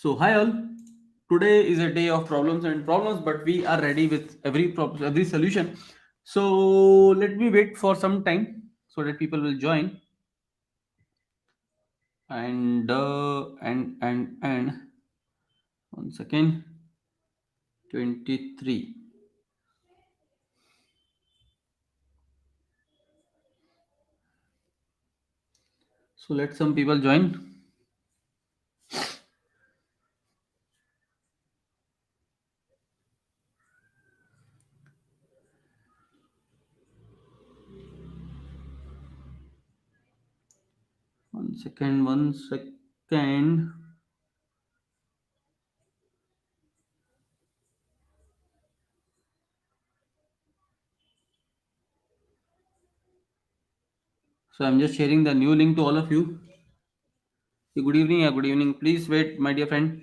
So hi all. Today is a day of problems and problems, but we are ready with every solution. So let me wait for some time so that people will join. And 1 second. 23. So let some people join. One second. 1 second. So I'm just sharing the new link to all of you. Good evening. Good evening. Please wait, my dear friend.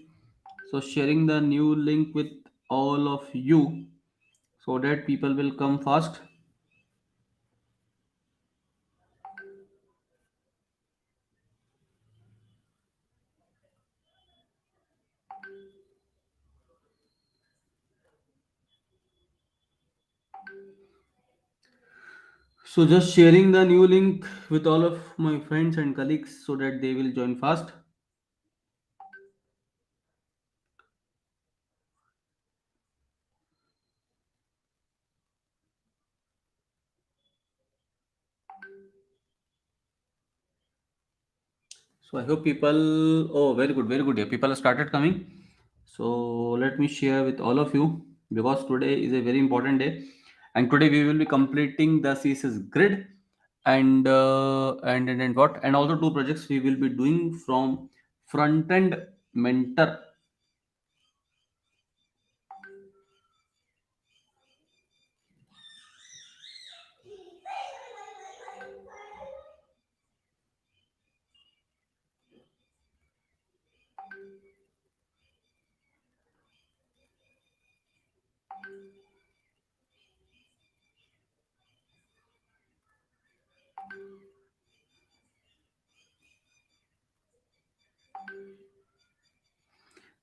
So sharing the new link with all of you so that people will come fast. So just sharing the new link with all of my friends and colleagues so that they will join fast. So I hope people. Oh, very good, very good. Yeah, people have started coming. So let me share with all of you because today is a very important day, and today we will be completing the CSS grid and what and also two projects we will be doing from front end mentor.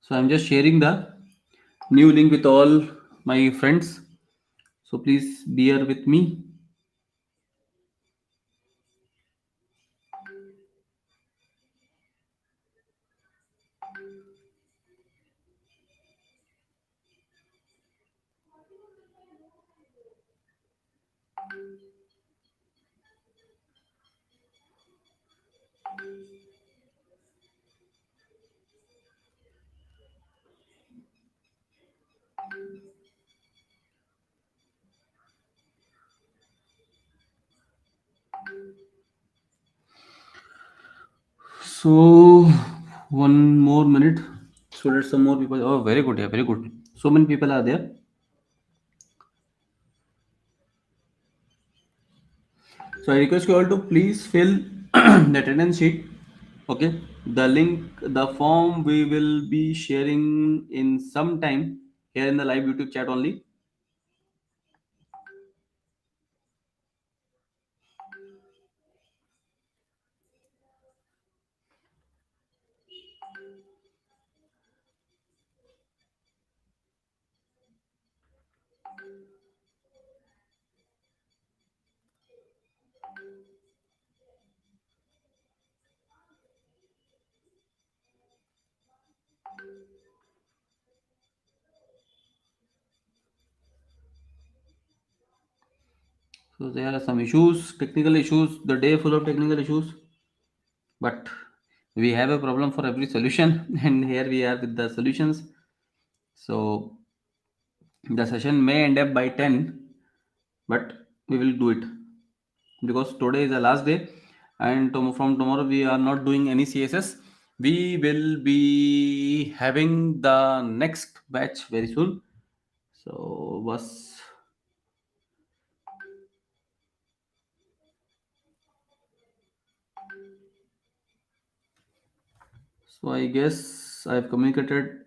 So I'm just sharing the new link with all my friends. So please bear with me. So one more minute. So let some more people. Oh, very good. Yeah, very good. So many people are there. So I request you all to please fill the attendance sheet. Okay. The link, the form we will be sharing in some time here in the live YouTube chat only. So there are some issues, technical issues. The day full of technical issues, but we have a problem for every solution, and here we are with the solutions. So the session may end up by 10, but we will do it because today is the last day, and from tomorrow we are not doing any CSS. We will be having the next batch very soon. So was so I guess I've communicated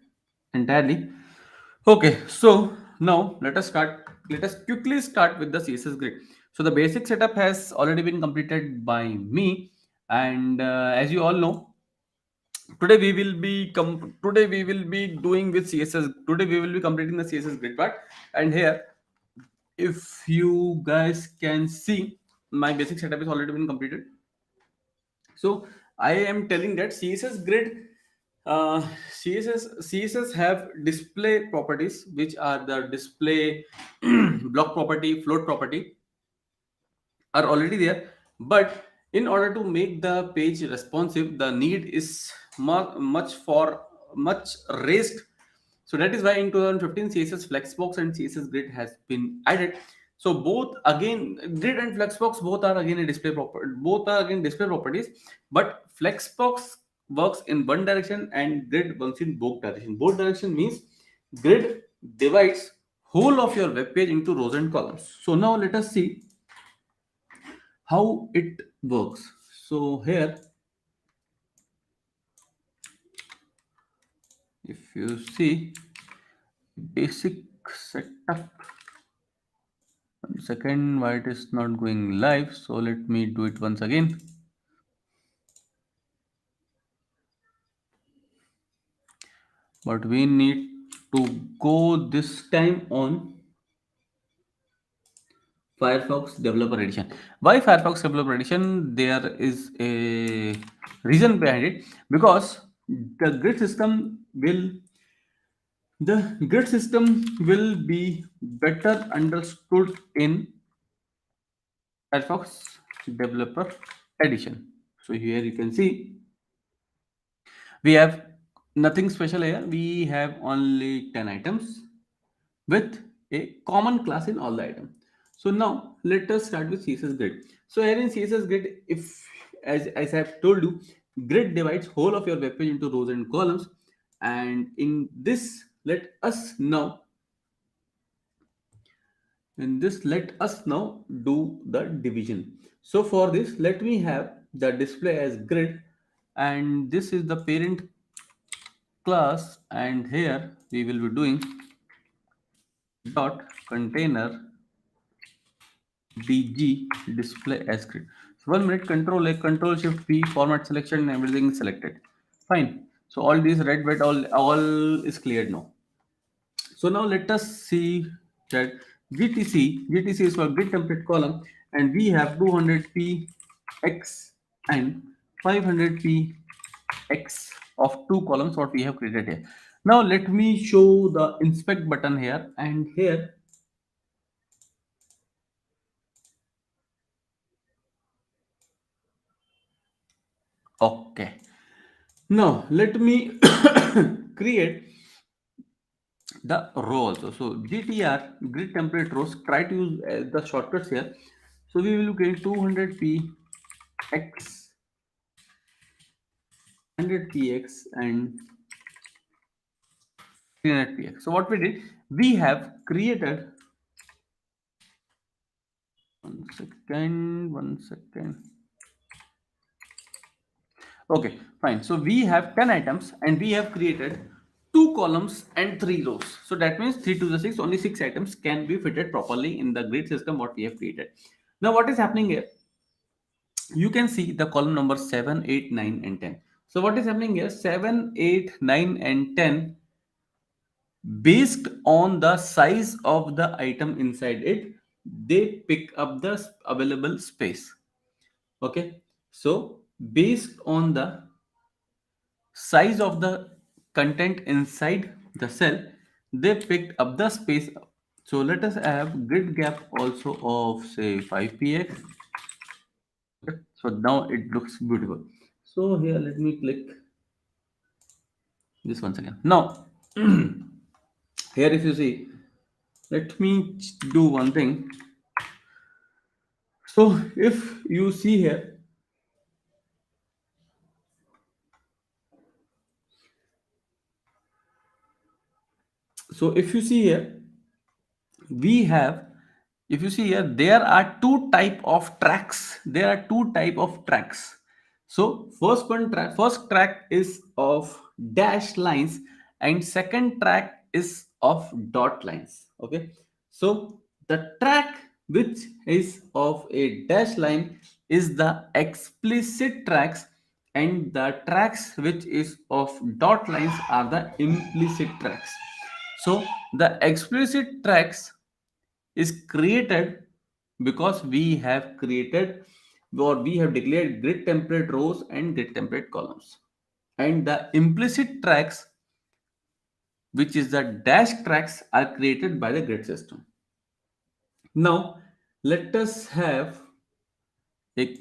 entirely. Okay, so now let us start. Let us quickly start with the CSS grid. So the basic setup has already been completed by me, and as you all know, today we will be doing with CSS. Today we will be completing the CSS grid part. And here, if you guys can see, my basic setup is already been completed. So I am telling that CSS grid, CSS have display properties, which are the display block property, float property, are already there. But in order to make the page responsive, the need is much raised. So that is why in 2015 CSS Flexbox and CSS Grid has been added. So both again, Grid and Flexbox both are again a display property, both are again display properties, but Flexbox works in one direction and Grid works in both direction. Both direction means Grid divides whole of your web page into rows and columns. So now let us see how it works. So here, if you see basic setup, 1 second, why it is not going live? So let me do it once again. But we need to go this time on Firefox Developer Edition. Why Firefox Developer Edition? There is a reason behind it, because the grid system will be better understood in Firefox Developer Edition. So here you can see we have nothing special here. We have only 10 items with a common class in all the items. So now let us start with CSS Grid. So here in CSS Grid, if as I have told you, grid divides whole of your web page into rows and columns. And in this, let us now do the division. So for this, let me have the display as grid, and this is the parent class, and here we will be doing dot container dg display as grid. So 1 minute, control shift p, format selection, everything is selected. Fine. So all these red white all is cleared now. So now let us see that GTC is for grid template column, and we have 200p x and 500p x of two columns what we have created here. Now let me show the inspect button here, and here okay. Now let me create the row also. So GTR grid template rows, try to use the shortcuts here. So we will get 200p x, 100px and 300px. So what we did, we have created 1 second. Okay, fine. So we have 10 items and we have created 2 columns and 3 rows. So that means 3 to the 6, only 6 items can be fitted properly in the grid system what we have created. Now what is happening here? You can see the column number 7, 8, 9 and 10. So what is happening here? 7, 8, 9 and 10, based on the size of the item inside it, they pick up the available space. Okay, so based on the size of the content inside the cell, they picked up the space. So let us have grid gap also of say 5px. Okay. So now it looks beautiful. So here let me click this once again. Now here if you see, let me do one thing. So if you see here, we have, if you see here, there are two type of tracks. So first track is of dash lines, and second track is of dot lines. Okay, so the track which is of a dash line is the explicit tracks, and the tracks which is of dot lines are the implicit tracks. So the explicit tracks is created because we have created or we have declared grid template rows and grid template columns, and the implicit tracks, which is the dash tracks, are created by the grid system. Now let us have a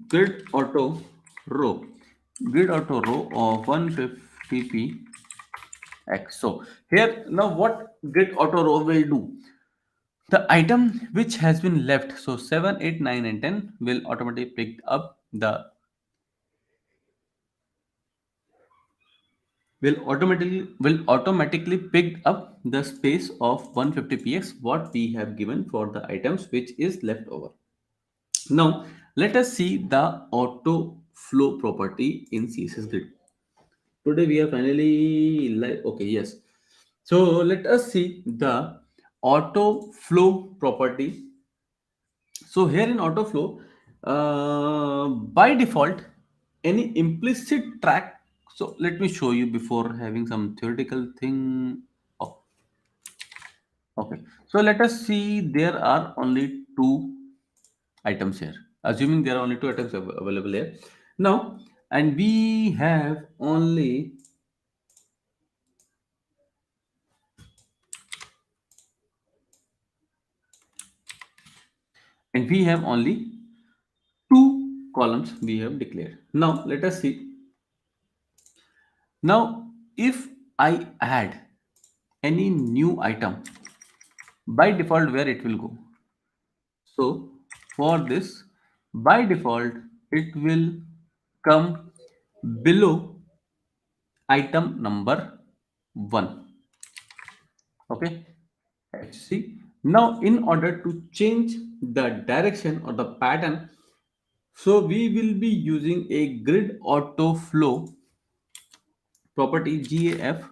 grid auto row, grid auto row of 150p x. So here now what grid auto row will do, the item which has been left, so 7, 8, 9 and 10 will automatically pick up the will automatically pick up the space of 150px what we have given for the items which is left over. Now let us see the auto flow property in CSS Grid. Today we are finally like, okay, yes. So let us see the auto flow property. So here in auto flow, by default, any implicit track. So let me show you before having some theoretical thing. Oh, okay. So let us see there are only two items here. Assuming there are only two items available here. Now, and we have only two columns we have declared. Now let us see. Now if I add any new item, by default where it will go. So for this, by default it will come below item number 1. Okay, HC. Now in order to change the direction or the pattern, so we will be using a grid auto flow property GAF,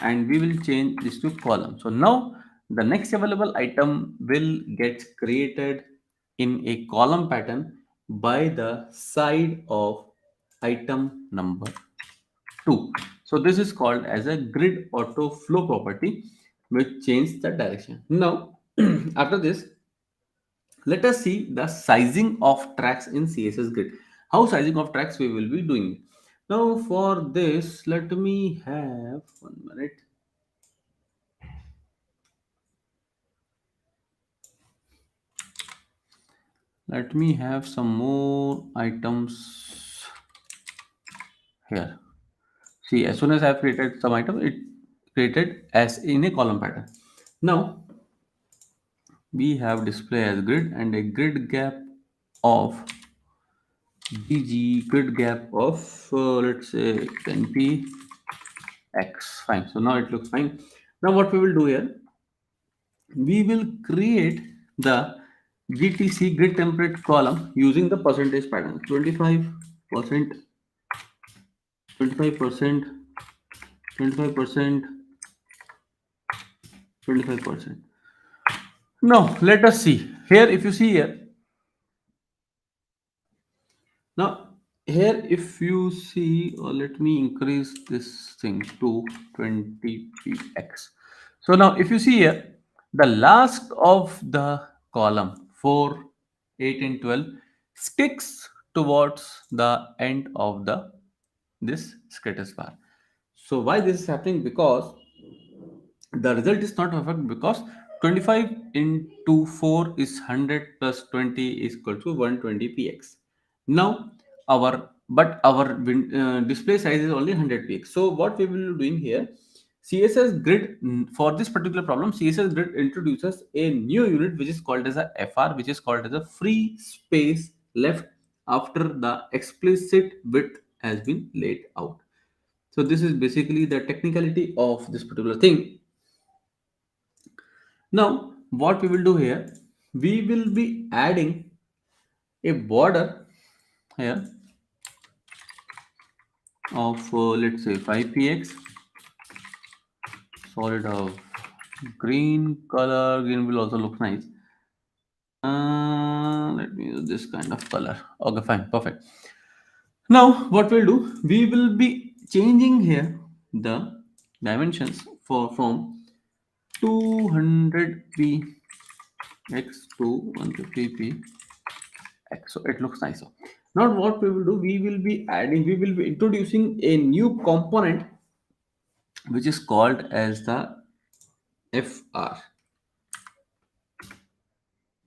and we will change this to column. So now the next available item will get created in a column pattern by the side of item number 2. So this is called as a grid auto flow property which changes the direction. Now after this, let us see the sizing of tracks in CSS Grid. How sizing of tracks we will be doing. Now for this, let me have 1 minute. Let me have some more items here. See, as soon as I have created some item, it created as in a column pattern. Now we have display as grid and a grid gap of grid gap of let's say 10p x. Fine. So now it looks fine. Now what we will do here, we will create the GTC grid template column using the percentage pattern 25%, 25%, 25%, 25%. Now let us see here. If you see here, now here if you see, let me increase this thing to 20px. So now if you see here, the last of the column 4, 8 and 12 sticks towards the end of the this status bar. So why this is happening? Because the result is not perfect, because 25 into 4 is 100 plus 20 is equal to 120px. Now our display size is only 100px. So what we will be doing here, CSS Grid, for this particular problem, CSS Grid introduces a new unit which is called as a FR, which is called as a free space left after the explicit width has been laid out. So this is basically the technicality of this particular thing. Now, what we will do here, we will be adding a border here of let's say 5px, solid of green color. Green will also look nice. Let me use this kind of color. Okay, fine, perfect. Now, what we'll do, we will be changing here the dimensions for from 200p x to 150p x. So it looks nicer. Now, what we will do, we will be introducing a new component which is called as the FR.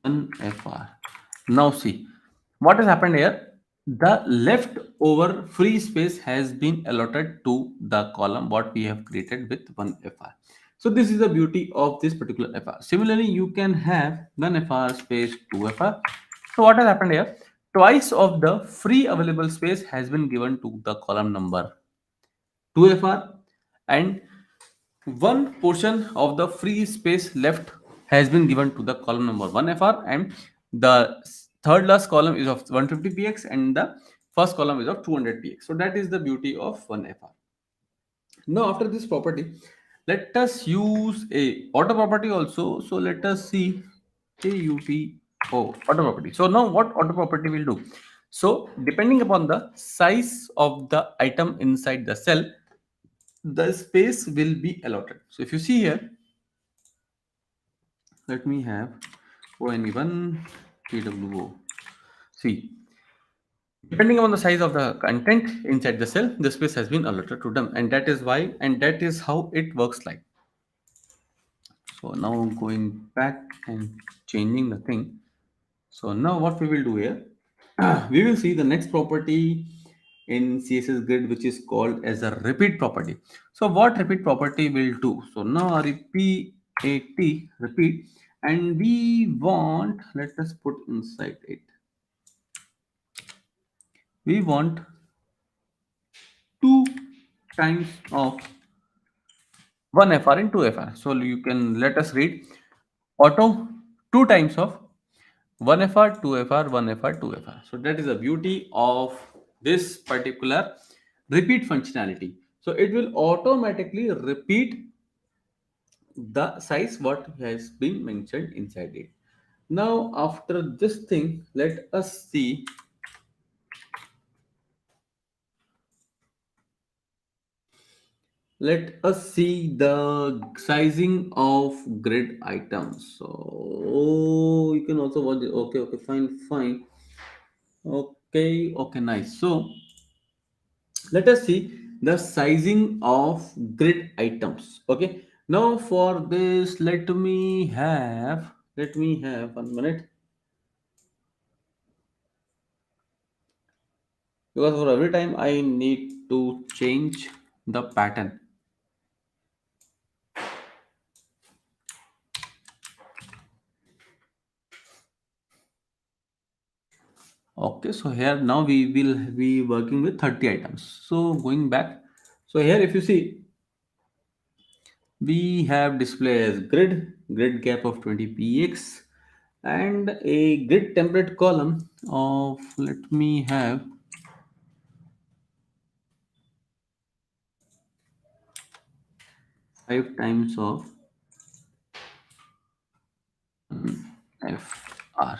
FR. Now see what has happened here. The leftover free space has been allotted to the column what we have created with one FR. So this is the beauty of this particular FR. Similarly, you can have one FR space 2 FR. So what has happened here? Twice of the free available space has been given to the column number 2 FR, and one portion of the free space left has been given to the column number 1 FR, and the third last column is of 150px and the first column is of 200px. So that is the beauty of 1 FR. Now after this property, let us use a auto property also. So let us see auto property. So now what auto property will do? So depending upon the size of the item inside the cell, the space will be allotted. So if you see here, let me have one TWO. See, depending on the size of the content inside the cell, the space has been allotted to them, and that is why, and that is how it works like. So now going back and changing the thing. So now what we will do here, we will see the next property in CSS Grid, which is called as a repeat property. So what repeat property will do? So now repeat, repeat, and we want, let us put inside it. We want 2 times of 1 FR and 2 FR. So you can let us read auto 2 times of 1 FR, 2 FR, 1 FR, 2 FR. So that is the beauty of this particular repeat functionality. So it will automatically repeat the size what has been mentioned inside it. Now after this thing, let us see. Let us see the sizing of grid items. So you can also watch it. Okay, fine, fine. Okay, nice. So let us see the sizing of grid items. Okay, now for this, let me have 1 minute, because for every time I need to change the pattern. Okay, so here now we will be working with 30 items. So going back, so here if you see, we have display as grid gap of 20 px, and a grid template column of, let me have 5 times of FR.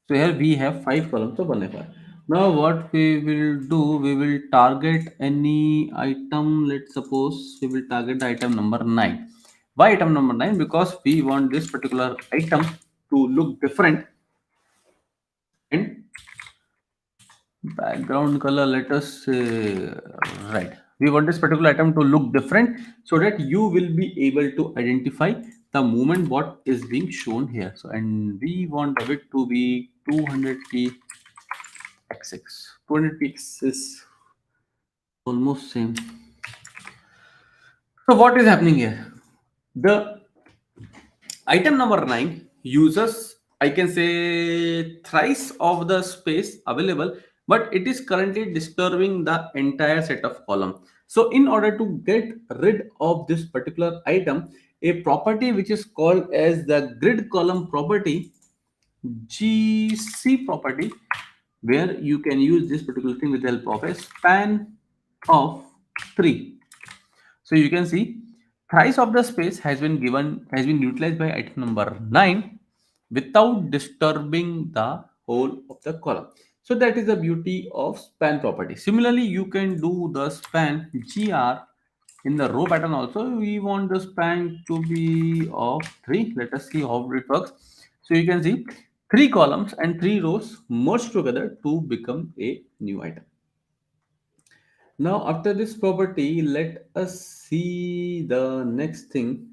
So here we have 5 columns of 1 FR. Now what we will do, we will target any item. Let's suppose we will target the item number 9. Why item number 9? Because we want this particular item to look different, and background color, let us say red. We want this particular item to look different so that you will be able to identify the movement what is being shown here. So, and we want the width to be 200p x6. 200p x is almost same. So what is happening here? The item number 9 uses, I can say, thrice of the space available, but it is currently disturbing the entire set of column. So in order to get rid of this particular item, a property which is called as the grid column property, GC property, where you can use this particular thing with the help of a span of 3. So you can see thrice of the space has been utilized by item number 9, without disturbing the whole of the column. So that is the beauty of span property. Similarly, you can do the span gr in the row pattern also. We want the span to be of 3. Let us see how it works. So you can see 3 columns and 3 rows merged together to become a new item. Now after this property, let us see the next thing.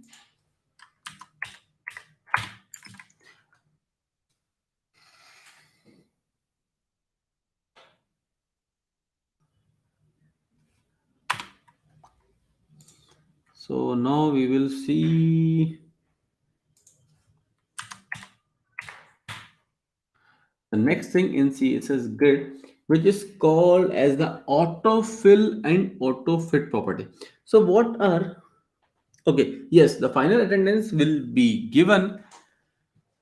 So now we will see the next thing in CSS Grid, which is called as the autofill and autofit property. So what are, okay, yes, the final attendance will be given.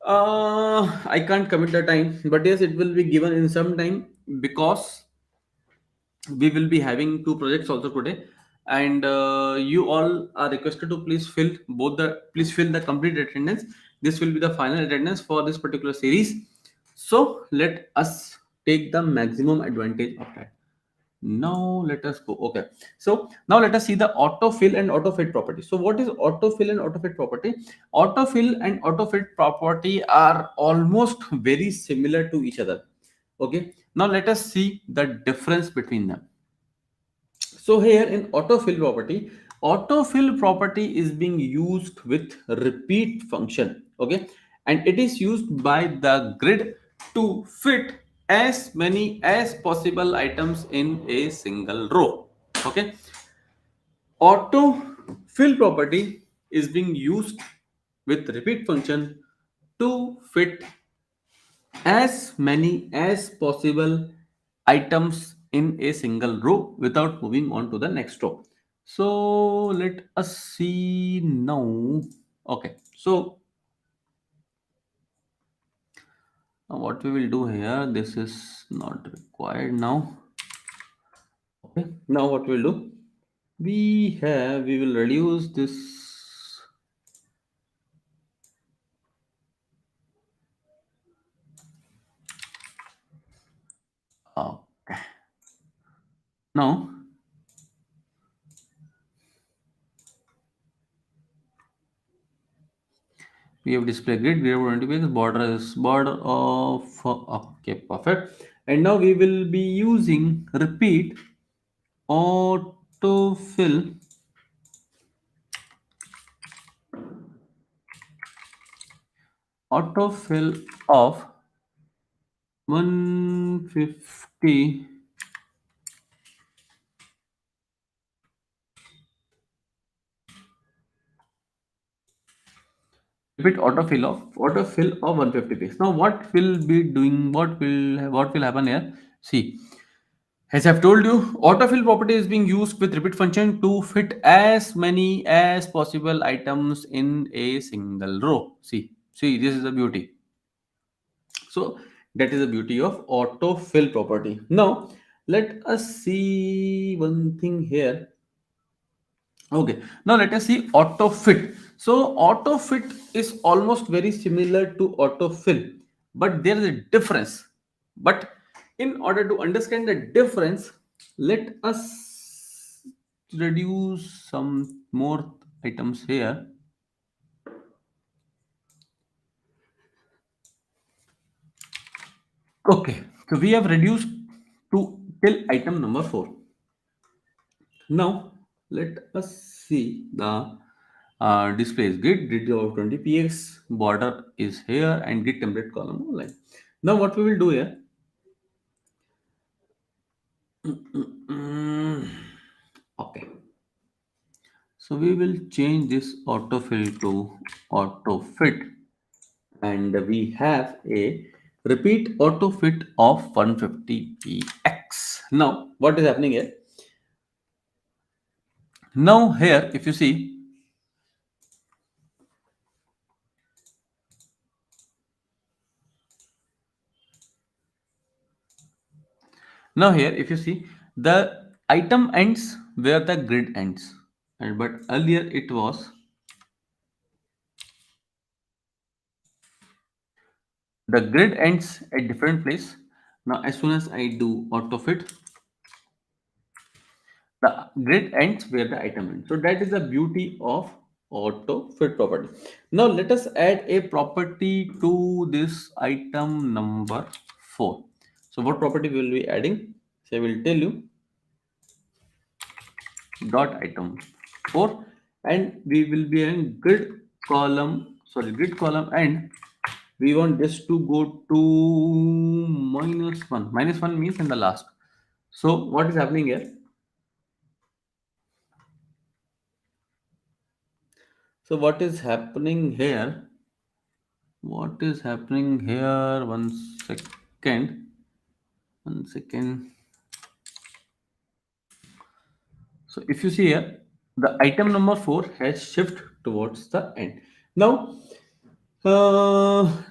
I can't commit the time, but yes, it will be given in some time because we will be having two projects also today, and you all are requested to please fill the complete attendance. This will be the final attendance for this particular series, so let us take the maximum advantage of that. Now let us go. Okay, so now let us see the autofill and autofit property. So what is autofill and autofit property? Autofill and autofit property are almost very similar to each other. Okay, now let us see the difference between them. So here in autofill property is being used with repeat function. Okay, and it is used by the grid to fit as many as possible items in a single row. Okay, autofill property is being used with repeat function to fit as many as possible items in a single row without moving on to the next row. So let us see now. Okay, so now what we will do here, this is not required now. Okay, now what we'll do, we will reduce this. Okay, now we have display grid, we have 20 pixels, border of okay, perfect. And now we will be using repeat autofill autofill of 150 repeat autofill of 150 pixels. Now what will be doing, what will happen here? See, as I've told you, autofill property is being used with repeat function to fit as many as possible items in a single row. See, this is the beauty. So that is the beauty of autofill property. Now let us see one thing here. Okay, now let us see autofit. So autofit is almost very similar to autofill, but there is a difference. But in order to understand the difference, let us reduce some more items here. Okay, so we have reduced to till item number 4. Now let us see the displays grid of 20 px, border is here, and grid template column line. Now what we will do here, okay, so we will change this autofill to autofit, and we have a repeat autofit of 150 px. Now what is happening here? Now here if you see, now here if you see, the item ends where the grid ends, and but earlier it was The grid ends at different place. Now as soon as I do auto fit, the grid ends where the item ends. So that is the beauty of auto fit property. Now let us add a property to this item number 4. So what property we will be adding? So I will tell you, dot item 4, and we will be in grid column, and we want this to go to -1. -1 means in the last. So what is happening here? So what is happening here? What is happening here? One second. One second. So if you see here, the item number 4 has shift towards the end. Now,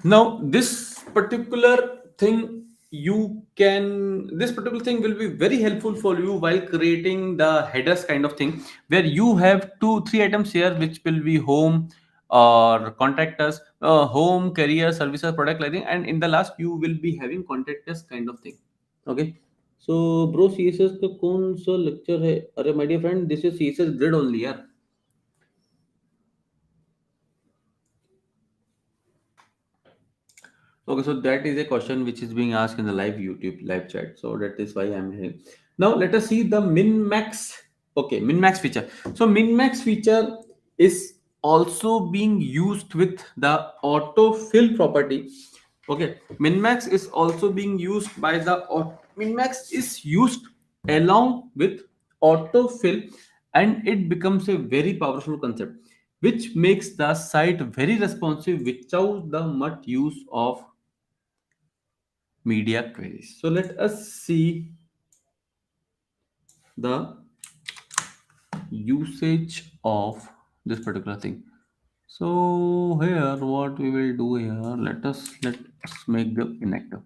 now this particular thing this particular thing will be very helpful for you while creating the headers kind of thing, where you have 2 3 items here which will be home or contact us, home, career, services, product lighting, and in the last you will be having contact us kind of thing. Okay. So bro, CSS का कौन सा lecture है? अरे my dear friend, this is CSS Grid only यार. Okay, so that is a question which is being asked in the live YouTube live chat. So that is why I'm here. Now let us see the min max. Okay, min max feature. So min max feature is also being used with the autofill property. Okay, min max is also being used by the min max is used along with autofill, and it becomes a very powerful concept which makes the site very responsive without the much use of media queries. So let us see the usage of this particular thing. So here what we will do here, let us make the inactive.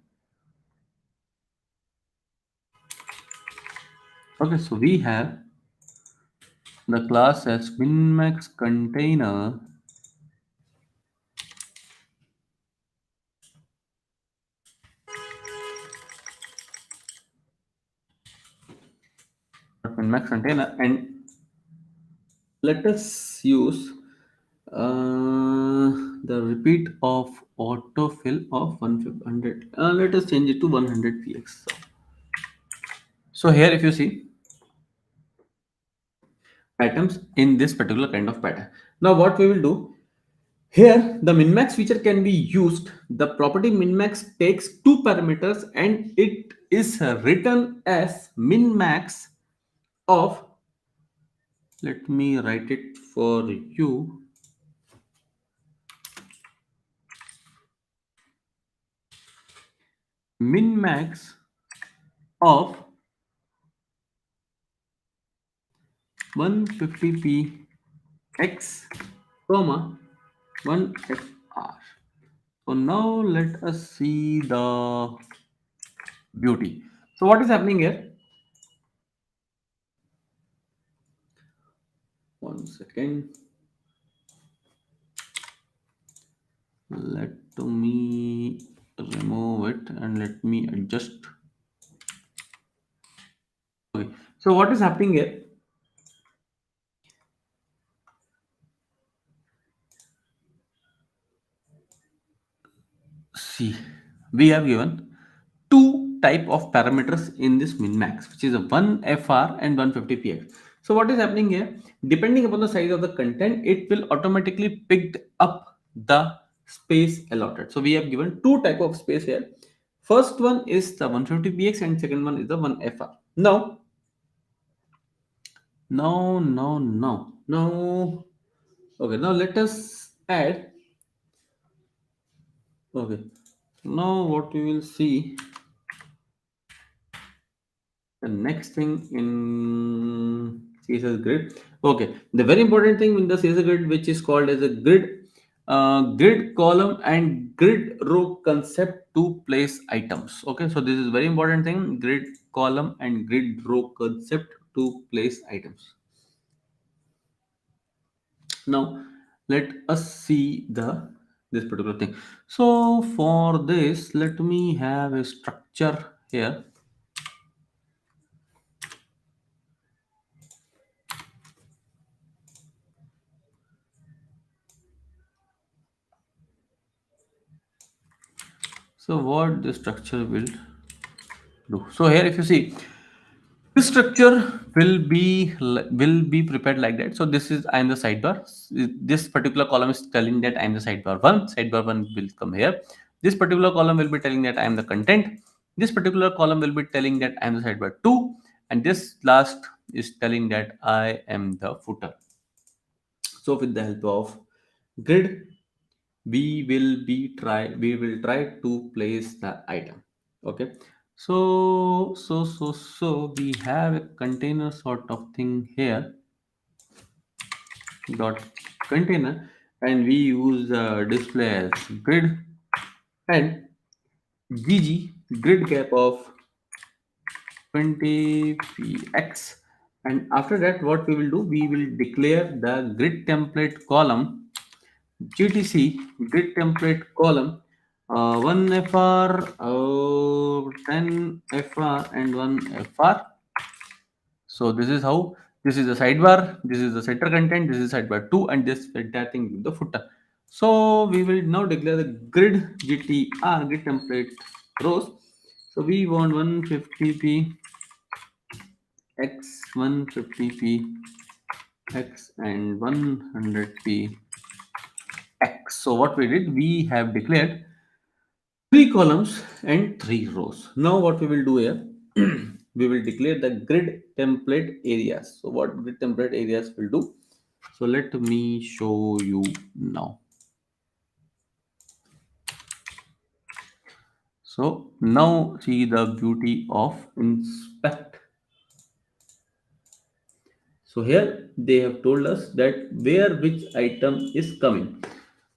Okay, so we have the class as minmax container minmax container, and let us use the repeat of autofill of 100. Let us change it to 100 px. So here if you see items in this particular kind of pattern. Now what we will do here, the minmax feature can be used. The property minmax takes 2 parameters and it is written as minmax of, let me write it for you, minmax of 150p x comma 1fr. So now let us see the beauty. So what is happening here? One second. Let me remove it and let me adjust. Okay. So what is happening here? See, we have given 2 type of parameters in this minmax, which is a 1fr and 150px. So what is happening here? Depending upon the size of the content, it will automatically pick up the space allotted. So we have given 2 type of space here. First one is the 150px and second one is the 1fr. Now, okay, now let us add. Okay, now what we will see, the next thing in CSS Grid. Okay, the very important thing in the CSS Grid, which is called as a grid column and grid row concept to place items. Okay, so this is very important thing: grid column and grid row concept to place items. Now, let us see the this particular thing. So for this, let me have a structure here. So what the structure will do? So here, if you see, this structure will be prepared like that. So this is I am the sidebar. This particular column is telling that I am the sidebar one. Sidebar one will come here. This particular column will be telling that I am the content. This particular column will be telling that I am the sidebar two, and this last is telling that I am the footer. So with the help of grid, we will try to place the item. Okay, so we have a container sort of thing here, dot container, and we use display as grid and gg grid gap of 20px. And after that, what we will do, we will declare the grid template column, GTC grid template column, 1 FR, 10 FR, and 1 FR. So this is how, this is the sidebar, this is the center content, this is sidebar 2, and this entire thing with the footer. So we will now declare the grid GTR, grid template rows. So we want 150p x, 150p x, and 100p x. So what we did, we have declared 3 columns and 3 rows. Now what we will do here, we will declare the grid template areas. So what grid template areas will do? So let me show you now. So now see the beauty of inspect. So here they have told us that where which item is coming.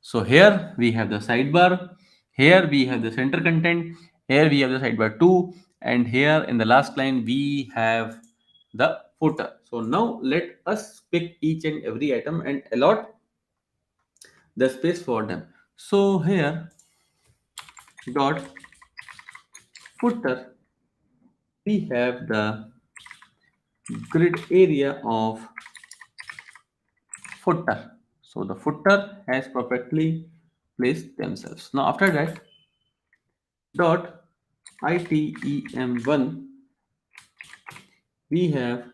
So here we have the sidebar, here we have the center content, here we have the sidebar 2, and here in the last line we have the footer. So now let us pick each and every item and allot the space for them. So here dot footer, we have the grid area of footer. So the footer has perfectly placed themselves. Now after that, dot item1, we have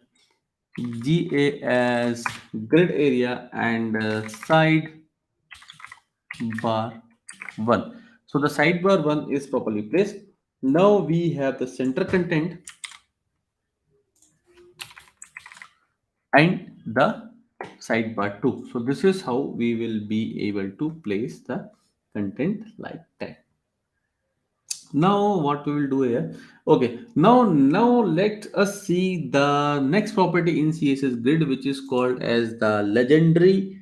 GA as grid area and side bar 1. So the sidebar 1 is properly placed. Now we have the center content and the sidebar 2. So this is how we will be able to place the content like that. Now what we will do here, okay, now let us see the next property in CSS grid, which is called as the legendary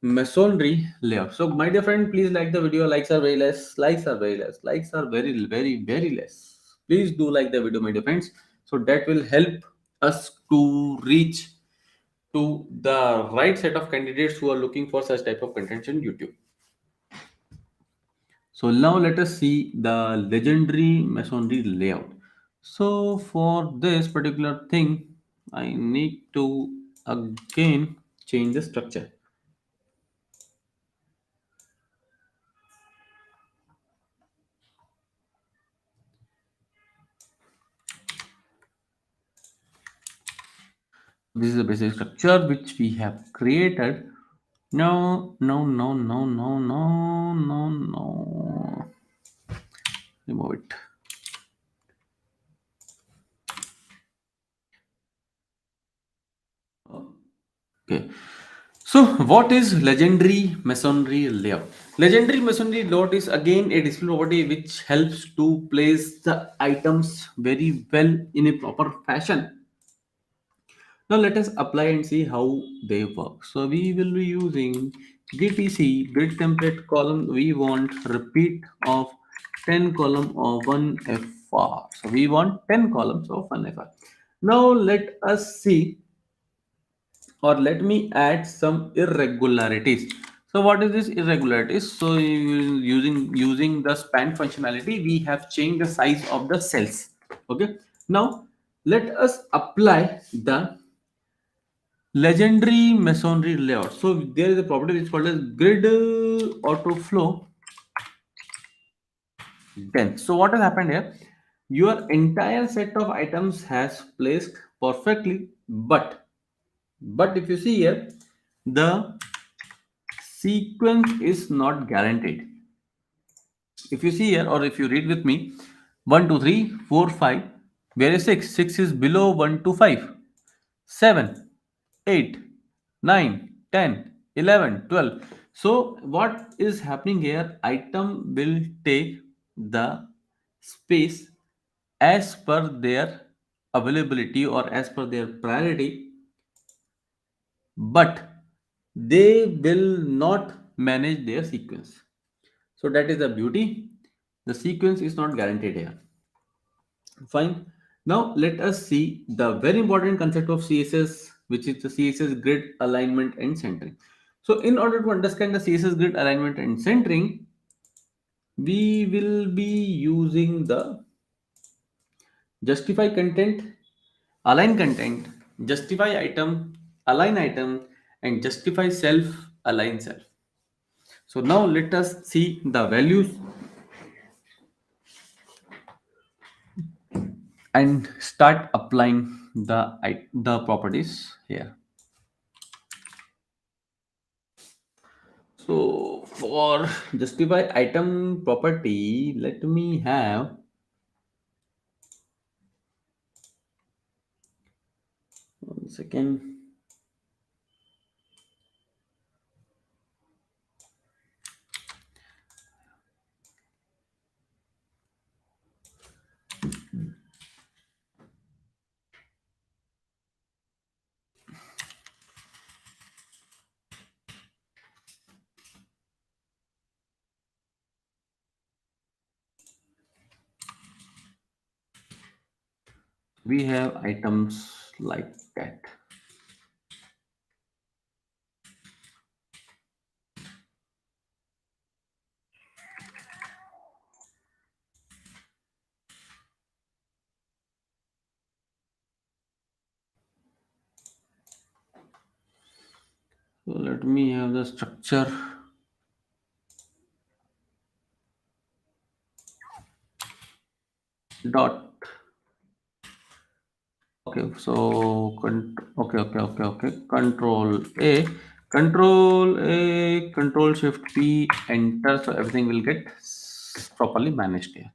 masonry layout. So my dear friend, please like the video. Likes are very less, likes are very less, likes are very less. Please do like the video, my dear friends, so that will help us to reach to the right set of candidates who are looking for such type of content on YouTube. So now let us see the legendary masonry layout. So for this particular thing, I need to again change the structure. This is the basic structure which we have created. No. Remove it. Okay. So what is legendary masonry layout? Legendary masonry layout is again a display property which helps to place the items very well in a proper fashion. Now let us apply and see how they work. So we will be using GTC grid template column. We want repeat of 10 column of 1 FR. So we want 10 columns of 1 FR. Now let us see, or let me add some irregularities. So what is this irregularities? So using the span functionality, we have changed the size of the cells. Okay. Now let us apply the legendary masonry layout. So there is a property which is called as grid auto flow dense. So what has happened here? Your entire set of items has placed perfectly, but if you see here, the sequence is not guaranteed. If you see here, or if you read with me, 1, 2, 3, 4, 5, where is 6? 6 is below 1 to 5. 7, 8, 9, 10, 11, 12. So what is happening here? Item will take the space as per their availability or as per their priority, but they will not manage their sequence. So that is the beauty. The sequence is not guaranteed here. Fine. Now let us see the very important concept of CSS, which is the CSS grid alignment and centering. So in order to understand the CSS grid alignment and centering, we will be using the justify content, align content, justify item, and justify self, align self. So now let us see the values and start applying the properties here. So for justify item property, let me have one second. We have items like that. So let me have the structure dot. Okay, so okay. Control Shift P, enter. So everything will get properly managed here.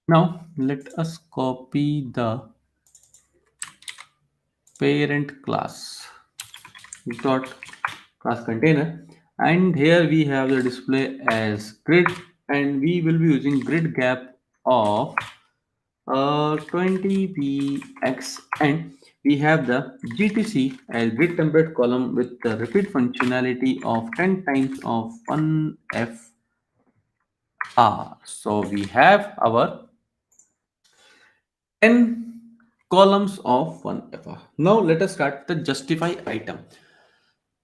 Now let us copy the parent class dot class container, and here we have the display as grid, and we will be using grid gap of 20px, and we have the GTC as grid template column with the repeat functionality of 10 times of 1fr. So we have our 10 columns of 1fr. Now let us start the justify item.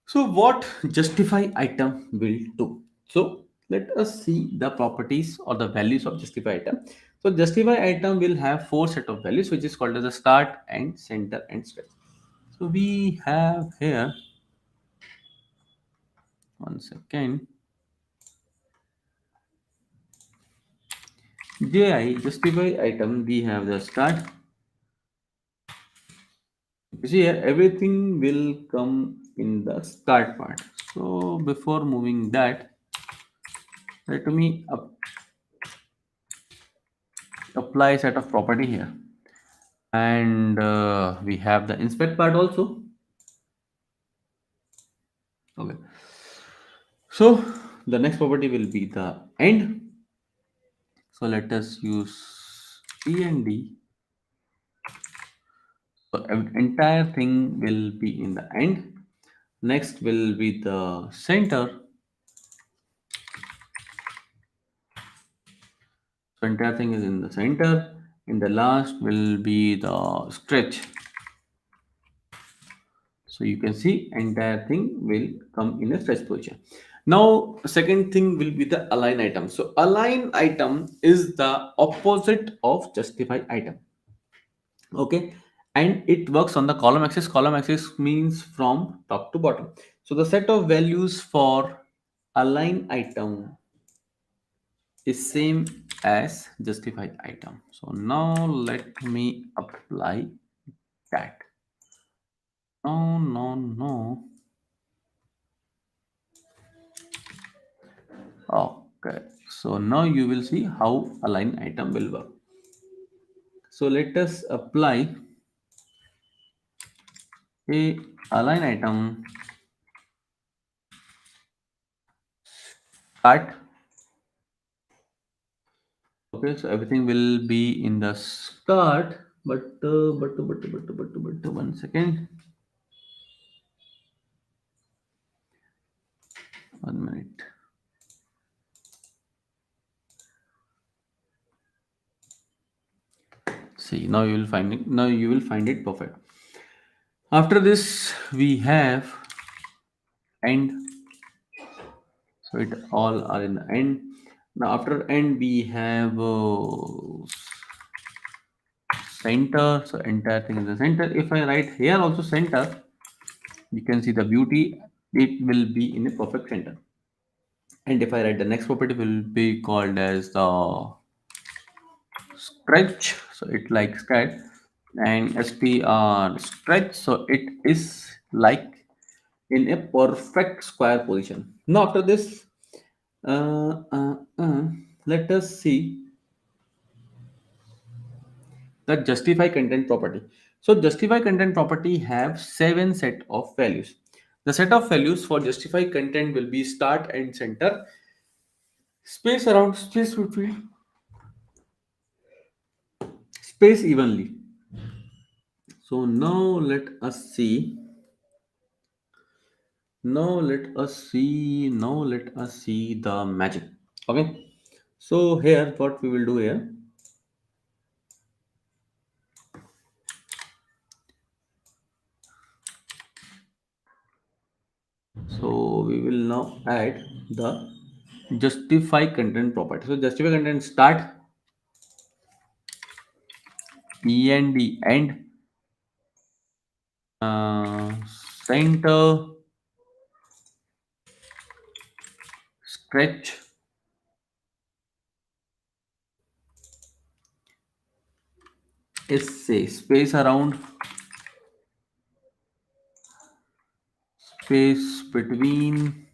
So what justify item will do? So let us see the properties or the values of justify item. So justify item will have four set of values, which is called as the start and center and stretch. So we have here one second. JI justify item, we have the start. You see here everything will come in the start part. So before moving that, let me apply set of property here, and we have the inspect part also. Okay, so the next property will be the end. So let us use end. So entire thing will be in the end. Next will be the center. So entire thing is in the center. And the last will be the stretch. So you can see entire thing will come in a stretch position. Now, second thing will be the align item. So align item is the opposite of justify item. Okay, and it works on the column axis. Column axis means from top to bottom. So the set of values for align item is same as justify item. So now let me apply that. No. Okay, so now you will see how align item will work. So let us apply a align item cart. Okay, so everything will be in the cart, but 1 second, 1 minute. See, now you will find it. Now you will find it perfect. After this, we have end. So it all are in the end. Now after end, we have center. So entire thing is the center. If I write here also center, you can see the beauty. It will be in a perfect center. And if I write the next property, will be called as the stretch. So it like stretch, and str stretch. So it is like in a perfect square position. Now after this, uh, uh, uh, let us see the justify content property. So justify content property have 7 set of values. The set of values for justify content will be start and center, space around, space between, space evenly. So now let us see the magic. Okay, so here what we will do here. So we will now add the justify content property. So justify content start end uh, center stretch essay, space around, space between,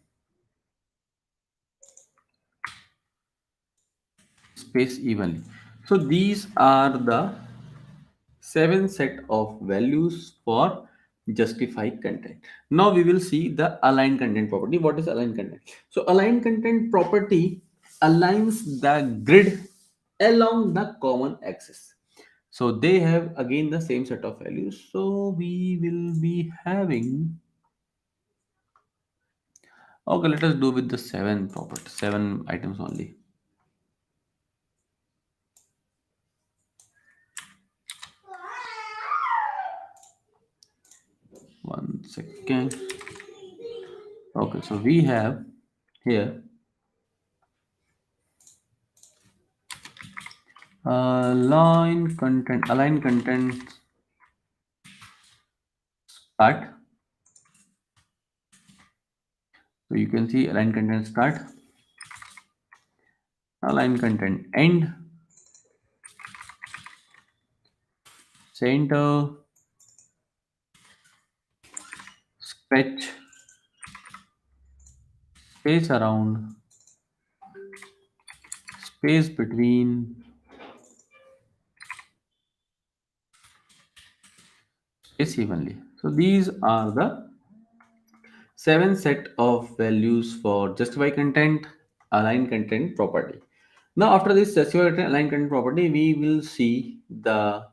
space evenly. So these are the 7 set of values for justify content. Now we will see the align content property. What is align content? So align content property aligns the grid along the common axis. So they have again the same set of values. So we will be having, okay, let us do with the 7 items only. 1 second. Okay, so we have here align content start. So you can see align content start, align content end, center, stretch, space around, space between, space evenly. So these are the 7 set of values for justify content, align content property. Now after this justify content, align content property, we will see the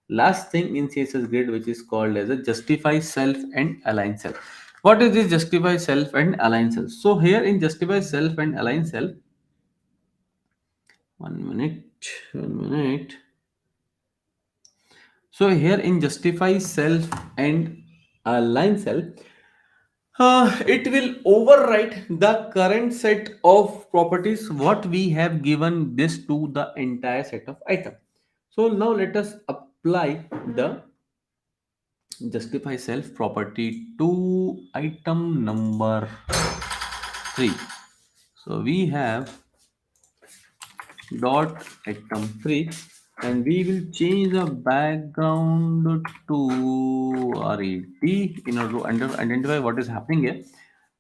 last thing in CSS grid, which is called as a justify self and align self. What is this justify self and align self? So here in justify self and align self, 1 minute. So here in justify self and align self, It will overwrite the current set of properties what we have given this to the entire set of item. So now let us apply the justify self property to item number 3. So we have dot item 3, and we will change the background to red in order to identify what is happening here,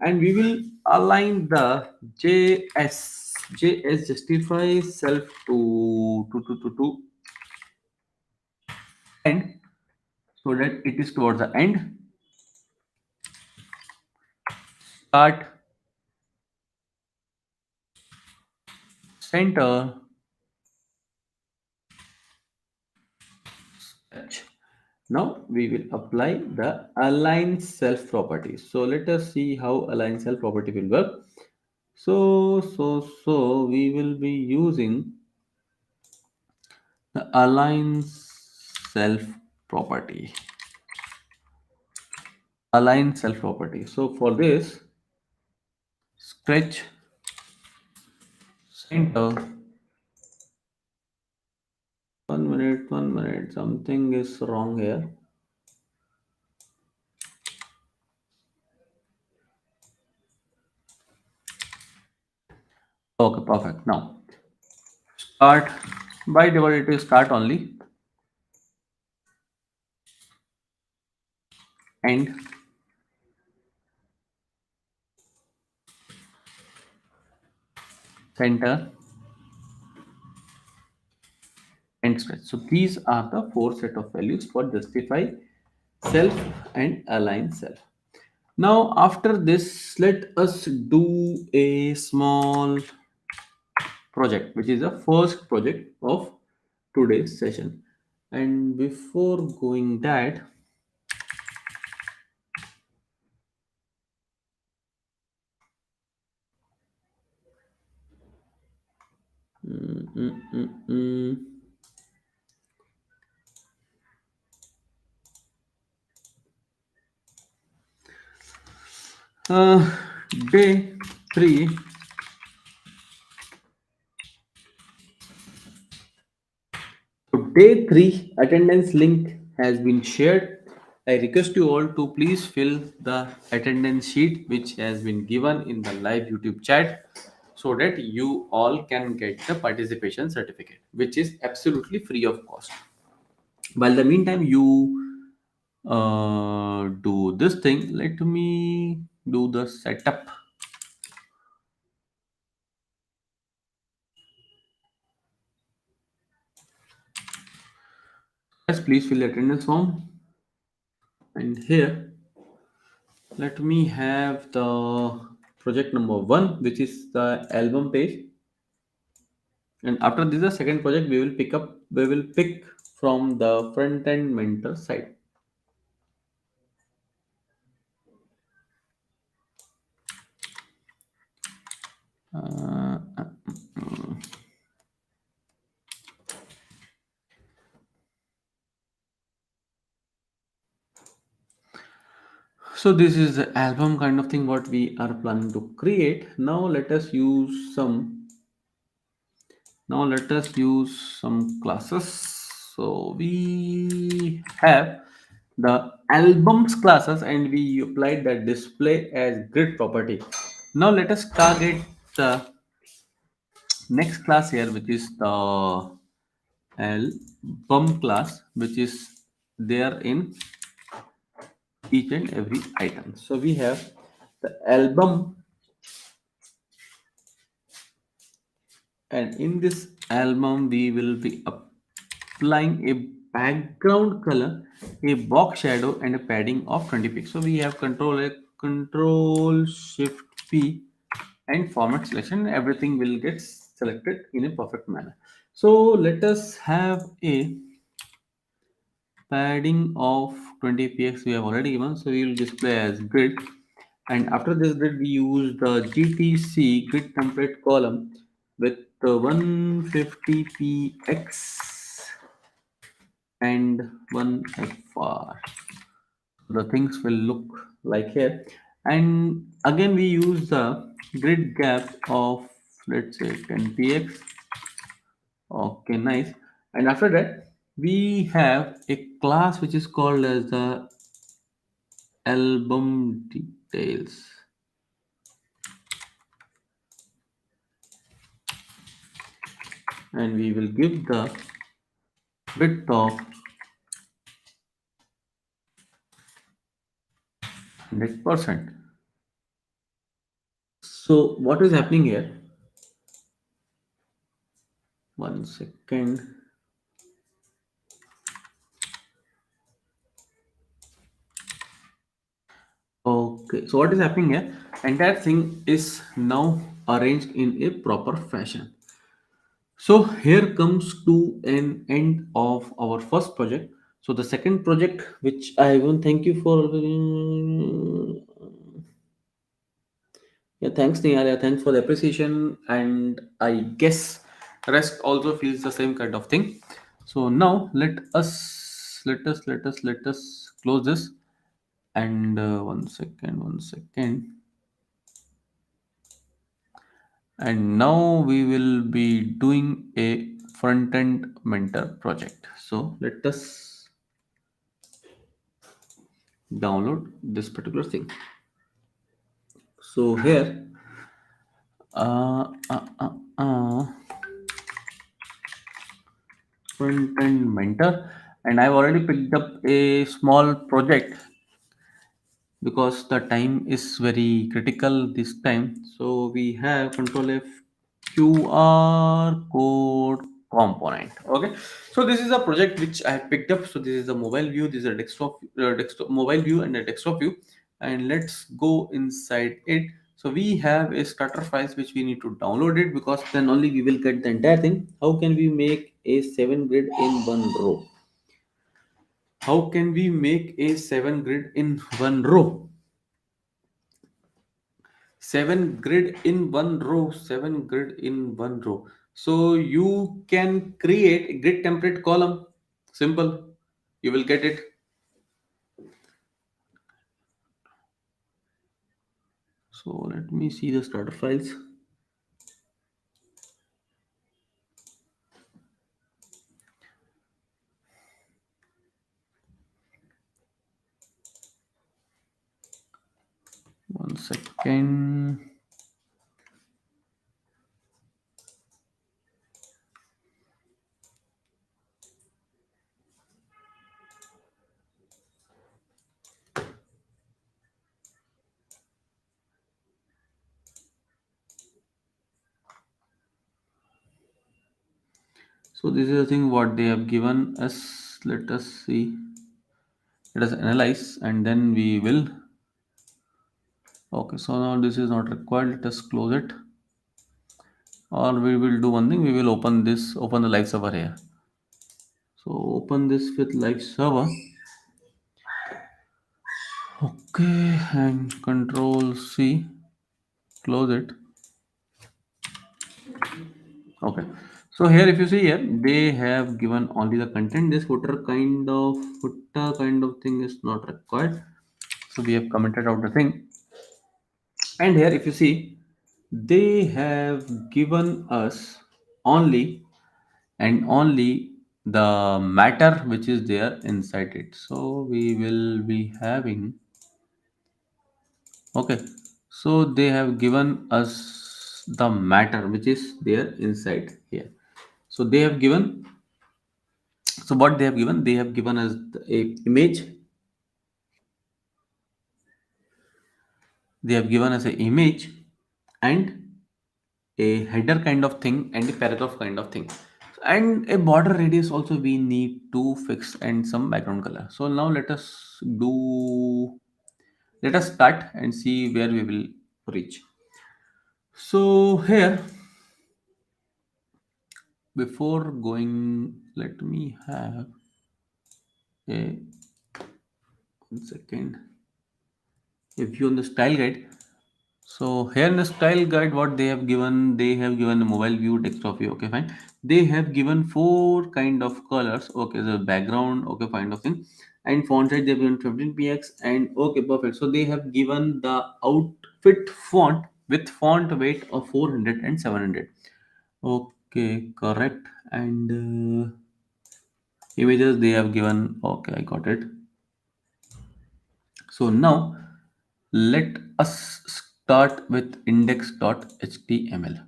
and we will align the js justify self to end, so that it is towards the end. Start, center, touch. Now we will apply the align self property. So let us see how align self property will work. So we will be using the align self property. Align self property. So for this, stretch, center. 1 minute, something is wrong here. Okay, perfect. Now start, by default it is start only, end, center, and stretch. So these are the 4 set of values for justify self and align self. Now after this, let us do a small project, which is the first project of today's session. And before going that, mm, mm, mm, mm. Uh, day 3. So day 3 attendance link has been shared. I request you all to please fill the attendance sheet which has been given in the live YouTube chat, so that you all can get the participation certificate, which is absolutely free of cost. While the meantime you do this thing, let me do the setup. Yes, please fill the attendance form. And here, let me have the project number 1, which is the album page. And after this, the second project we will pick from the front end mentor side. Uh, uh, uh, so this is the album kind of thing what we are planning to create. Now let us use some classes. So we have the albums classes, and we applied the display as grid property. Now let us target the next class here, which is the album class, which is there in each and every item. So we have the album, and in this album we will be applying a background color, a box shadow, and a padding of 20 pixels. So we have control shift p and format selection. Everything will get selected in a perfect manner. So let us have a padding of 20 px we have already given, so we will display as grid. And after this grid, we use the gtc grid template column with the 150 px and 1 fr. The things will look like here. And again we use the grid gap of, let's say, 10 px. Okay, nice. And after that we have a class which is called as the album details, and we will give the width of 100%. So what is happening here? One second. Okay, so what is happening here? Entire thing is now arranged in a proper fashion. So here comes to an end of our first project. So the second project, which I want thank you for. Yeah, thanks Nihal. Thanks for the appreciation, and I guess rest also feels the same kind of thing. So now let us close this, and one second, and now we will be doing a front end mentor project. So let us download this particular thing. So here, uh, uh, uh, uh, front end mentor, and I've already picked up a small project because the time is very critical this time. So we have control F QR code component. Okay, so this is a project which I have picked up. So this is a mobile view, this is a desktop mobile view and a desktop view, and let's go inside it. So we have a starter files which we need to download it, because then only we will get the entire thing. How can we make a 7 grid in one row? How can we make a 7 grid in one row? 7 grid in one row. So you can create a grid template column. Simple. You will get it. So let me see the starter files. One second. So this is the thing what they have given us. Let us see. Let us analyze, and then we will. Okay, so now this is not required. Let us close it. Or we will do one thing. We will open this. Open the live server here. So open this with live server. Okay, and control C, close it. Okay, so here if you see here, they have given only the content. This footer kind of thing is not required. So we have commented out the thing. And here if you see, they have given us only and only the matter which is there inside it. So we will be having. Okay, so they have given us the matter which is there inside here. So they have given. So what they have given? They have given us a image. They have given us a image and a header kind of thing and a paragraph kind of thing, and a border radius also we need to fix, and some background color. So now let us do. Let us start and see where we will reach. So here, before going, let me have a 1 second a view on the style guide. So here in the style guide, what they have given the mobile view, desktop view. Okay, fine. They have given four kind of colors. Okay, the background. Okay, fine of thing. and font size they've given 15 px, and okay, perfect. So they have given the outfit font with font weight of 400 and 700. Okay, correct. And images they have given. Okay, I got it. So now let us start with index.html.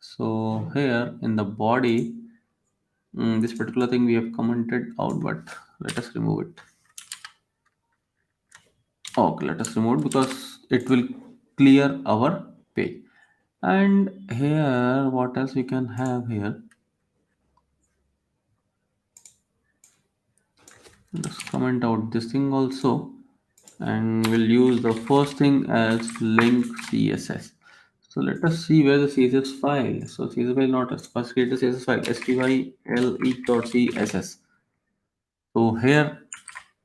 So here in the body, this particular thing we have commented out, but let us remove it. Okay, let us remove it because it will clear our page. And here, what else we can have here? Let's comment out this thing also, and we'll use the first thing as link CSS. So let us see where the CSS file. So CSS file not us. First create the CSS file style.css. So here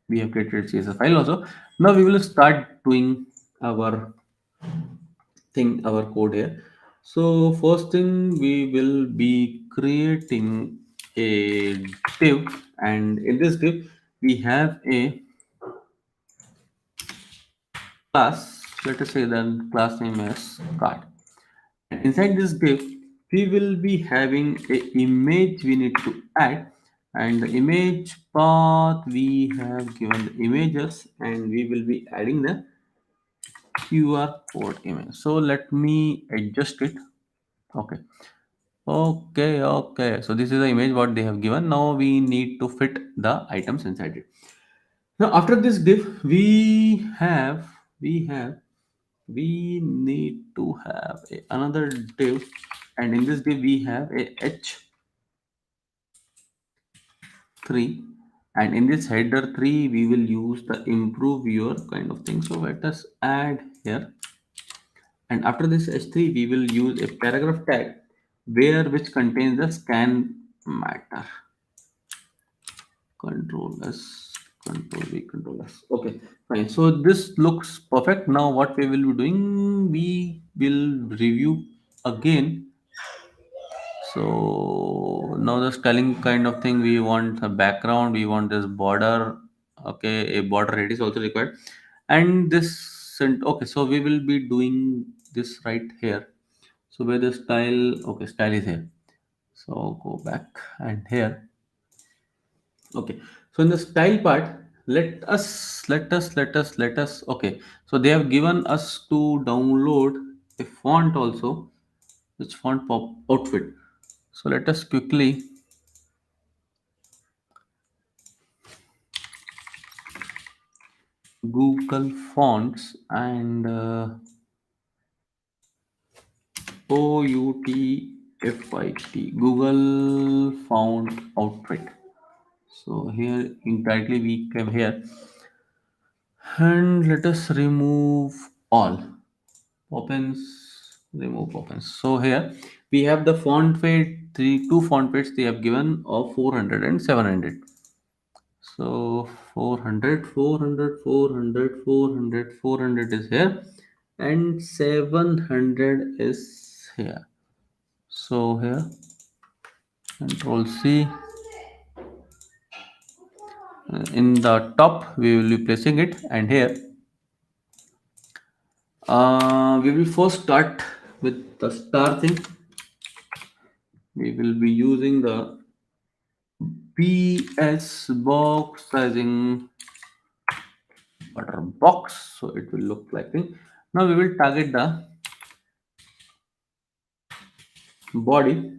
we have created CSS file also. Now we will start doing our our code here. So first thing we will be creating a div, and in this div we have a class. Let us say then class name is card. And inside this div we will be having a image we need to add, and the image path we have given the images, and we will be adding the QR code image. So let me adjust it. Okay. Okay. So this is the image what they have given. Now we need to fit the items inside it. Now after this div, we need to have another div, and in this div we have a h3, and in this header 3 we will use the improve your kind of thing. So let us add here, and after this h3 we will use a paragraph tag where which contains the scan matter. Control s, control v, control s. Okay, fine. So this looks perfect. Now what we will be doing, we will review again. So now the styling kind of thing, we want a background, we want this border. Okay, a border radius also required, and this okay, so we will be doing this right here. So where the style, okay, style is here. So go back, and here, okay. So in the style part, let us okay. So they have given us to download a font also. Which font? Pop outfit. So let us quickly Google Fonts and OUTFIT, Google Font Outfit. So here indirectly we came here, and let us remove all opens, remove opens. So here we have the font weight, two font weights they have given of 400 and 700. So 400, 400, 400, 400, 400 is here, and 700 is here. So here, Control C. In the top, we will be placing it, and here we will first start with the star thing. We will be using the PS box sizing butter box, so it will look like thing. Now we will target the body,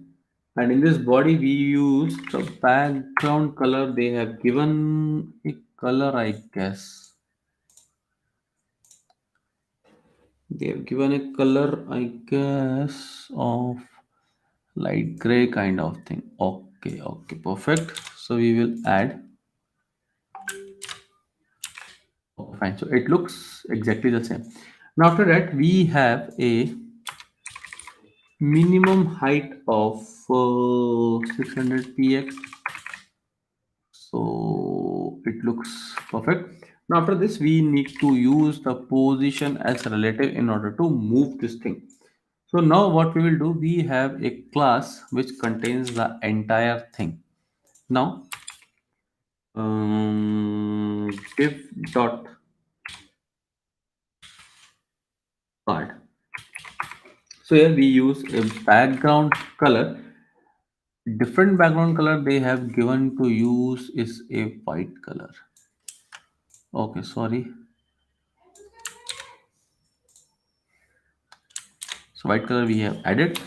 and in this body we use the background color. They have given a color, I guess. They have given a color, I guess, of light gray kind of thing. Okay, perfect. So we will add. Okay, fine. So it looks exactly the same. Now after that, we have a minimum height of 600 px. So it looks perfect. Now after this, we need to use the position as relative in order to move this thing. So now what we will do, we have a class which contains the entire thing. Now div dot card. So here we use a background color. Different background color they have given to use is a white color. Okay, sorry. So white color we have added,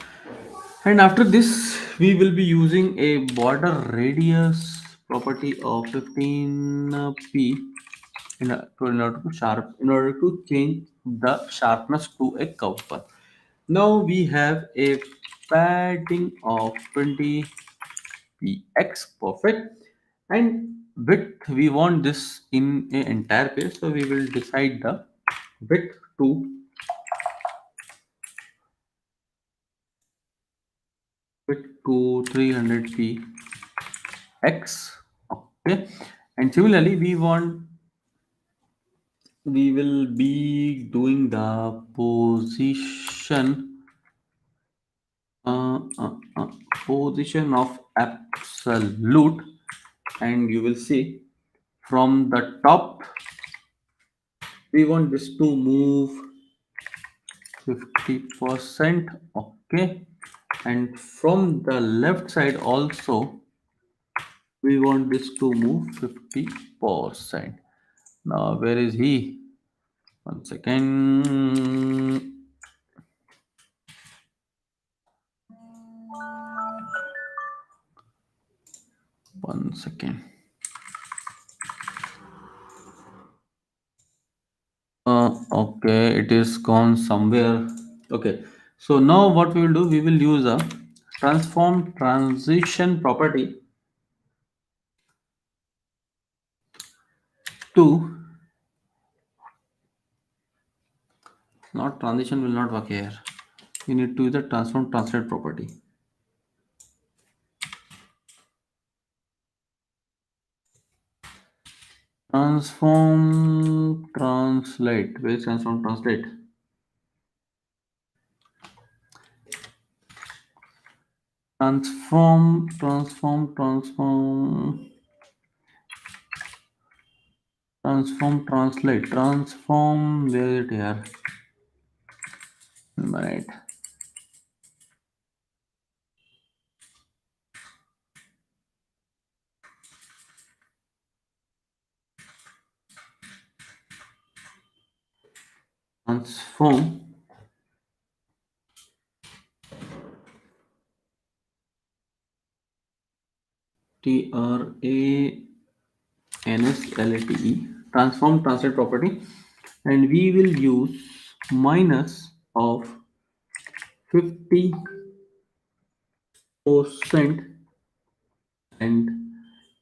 and after this we will be using a border radius property of 15p in order to change the sharpness to a curve. Now we have a padding of 20px, perfect, and width we want this in a entire page, so we will decide the width to 300p x. Okay, and similarly we will be doing the position uh, uh, uh, position of absolute, and you will see from the top we want this to move 50%. Okay, and from the left side also we want this to move 50%. Now where is he? One second. One second. Okay, it is gone somewhere. Okay, so now what we will do, we will use a transform transition property to, not transition will not work here. You need to use the transform translate property. Transform translate. Where is transform translate? Transform translate. Transform, where is it here? Right. Transform TRANSLATE, transform translate property, and we will use minus of 50% and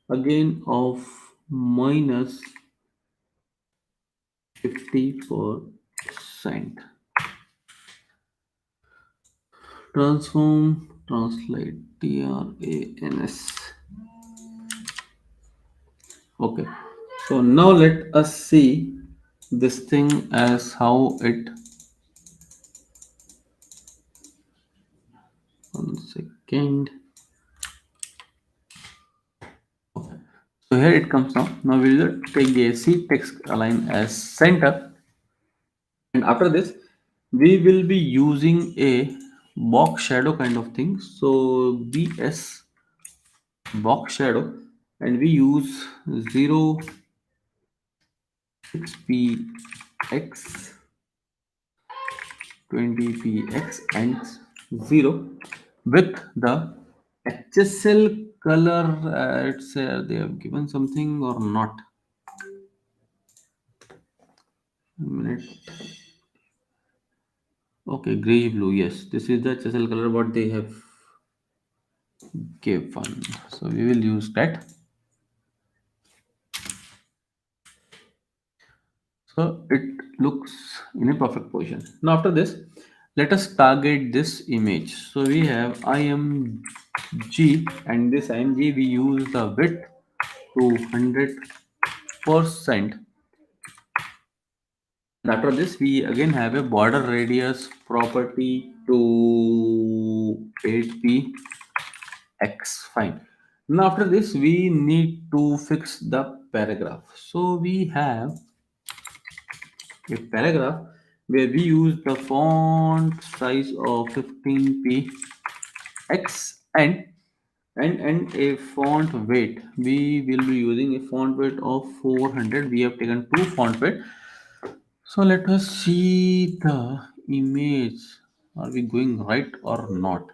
again of minus 50%. Transform translate TRANS. Okay, so now let us see this thing as how it. One second. Okay. So here it comes now. Now we will take the C text align as center, and after this we will be using a box shadow kind of thing. So BS box shadow, and we use 0 6px 20px and 0 with the HSL color. It's they have given something or not. A minute. Okay, gray blue. Yes, this is the HSL color what they have given. So we will use that. So it looks in a perfect position. Now after this, let us target this image. So we have IMG, and this IMG we use the width to 100%. After this, we again have a border radius property to 8px. Fine. Now after this, we need to fix the paragraph. So we have a paragraph where we use the font size of 15 px and a font weight. We will be using a font weight of 400. We have taken two font weight. So let us see the image. Are we going right or not?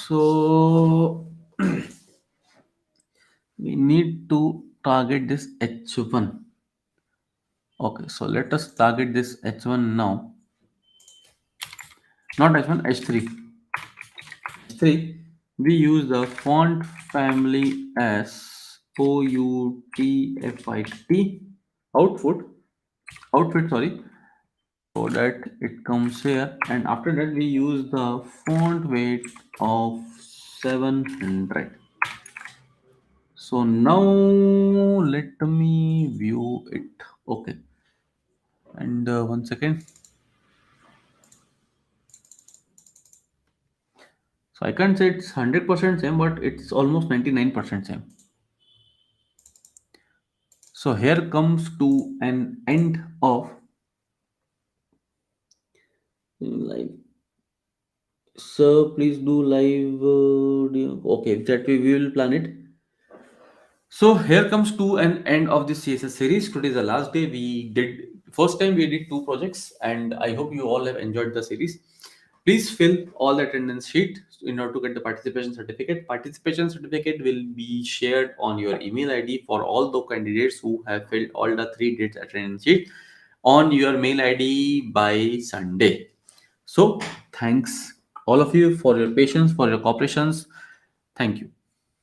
So we need to target this h1. Okay, so let us target this h1 now. Not h1, h3. H3, we use the font family as outfit, outfit, sorry, so that it comes here. And after that, we use the font weight of 700. So now let me view it. Okay, and 1 second. So I can't say it's 100% same, but it's almost 99% same. So here comes to an end of live. So please do live. Okay, that we will plan it. So here comes to an end of this CSS series. Today is the last day. We did first time we did two projects, and I hope you all have enjoyed the series. Please fill all the attendance sheet in order to get the participation certificate. Participation certificate will be shared on your email ID for all the candidates who have filled all the 3 dates attendance sheet on your mail ID by Sunday. So thanks all of you for your patience, for your cooperations. Thank you.